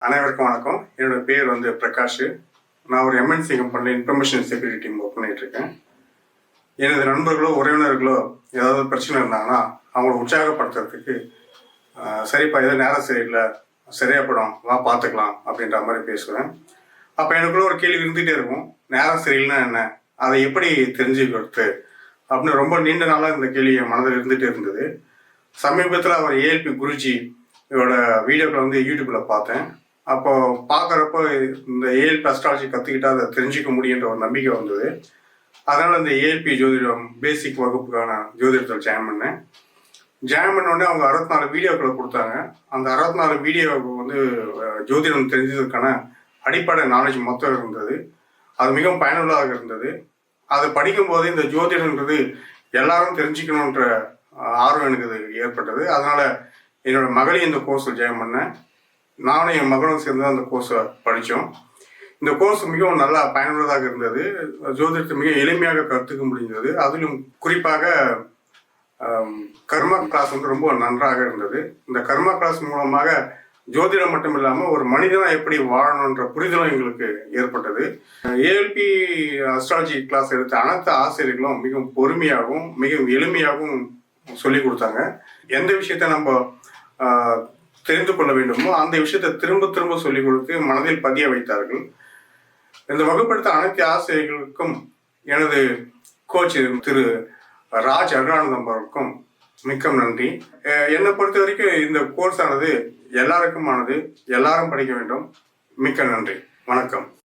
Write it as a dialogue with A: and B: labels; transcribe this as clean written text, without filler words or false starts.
A: அனைவருக்கும் வணக்கம். என்னோட பேர் பிரகாஷ். நான் ஒரு எம்என்சி கம்பெனியில் இன்ஃபர்மேஷன் செக்யூரிட்டி டீம் ஒர்க் பண்ணிட்டு இருக்கேன். எனது நண்பர்களோ உறவினர்களோ ஏதாவது பிரச்சனை இருந்தாங்கன்னா அவங்கள உற்சாகப்படுத்துறதுக்கு சரிப்பா ஏதோ நேரம் சரியில்லை, சரியாப்படும், வா பார்த்துக்கலாம் அப்படின்ற மாதிரி பேசுவேன். அப்போ எனக்குள்ள ஒரு கேள்வி இருந்துகிட்டே இருக்கும், நேரம் சரியில்லைன்னா என்ன, அதை எப்படி தெரிஞ்சுக்கிறது அப்படின்னு ரொம்ப நீண்ட நாளாக இந்த கேள்வி என் மனதில் இருந்துகிட்டே இருந்தது. சமீபத்தில் அவர் ஏஎல்பி குருஜி இவரோட வீடியோக்களை யூடியூப்பில் பார்த்தேன். அப்போ பார்க்குறப்போ இந்த ஏஎல்பி அஸ்ட்ராலஜி கற்றுக்கிட்டா அதை தெரிஞ்சிக்க முடியுன்ற ஒரு நம்பிக்கை வந்தது. அதனால் இந்த ஏஎல்பி ஜோதிடம் பேசிக் வகுப்புக்கான ஜோதிடத்தில் ஜாயின் பண்ணேன். ஜாயின் பண்ணோடனே அவங்க 64 வீடியோக்களை கொடுத்தாங்க. அந்த 64 வீடியோவுக்கு ஜோதிடம் தெரிஞ்சதுக்கான அடிப்படை நாலேஜ் மொத்தம் இருந்தது. அது மிகவும் பயனுள்ளதாக இருந்தது. அதை படிக்கும்போது இந்த ஜோதிடன்றது எல்லாரும் தெரிஞ்சுக்கணுன்ற ஆர்வம் எனக்கு ஏற்பட்டது. அதனால் என்னோட மகளையும் இந்த கோர்ஸில் ஜாயின் பண்ணேன். நானும் என் மகளும் சேர்ந்து அந்த கோர்ஸை படித்தோம். இந்த கோர்ஸ் மிகவும் நல்லா பயனுள்ளதாக இருந்தது. ஜோதிடத்தை மிக எளிமையாக கற்றுக்க முடிந்தது. அதிலும் குறிப்பாக கர்மா கிளாஸ் ரொம்ப நன்றாக இருந்தது. இந்த கர்மா கிளாஸ் மூலமாக ஜோதிடம் மட்டும் இல்லாமல் ஒரு மனிதனாக எப்படி வாழணுன்ற புரிதலும் எங்களுக்கு ஏற்பட்டது. ஏஎல்பி அஸ்ட்ராலஜி கிளாஸ் எடுத்த அனைத்து ஆசிரியர்களும் மிகவும் பொறுமையாகவும் மிகவும் எளிமையாகவும் சொல்லி கொடுத்தாங்க. எந்த விஷயத்த நம்ம தெரிந்து கொள்ள வேண்டுமோ அந்த விஷயத்தை திரும்ப திரும்ப சொல்லிக் கொடுத்து மனதில் பதிய வைத்தார்கள். இந்த வகுப்படுத்த அனைத்து ஆசிரியர்களுக்கும் எனது கோச் திரு ராஜ் அருளானந்தம் அவருக்கும் மிக்க நன்றி. என்னை பொறுத்த வரைக்கும் இந்த கோர்ஸ் ஆனது எல்லாருக்குமானது, எல்லாரும் படிக்க வேண்டும். மிக்க நன்றி. வணக்கம்.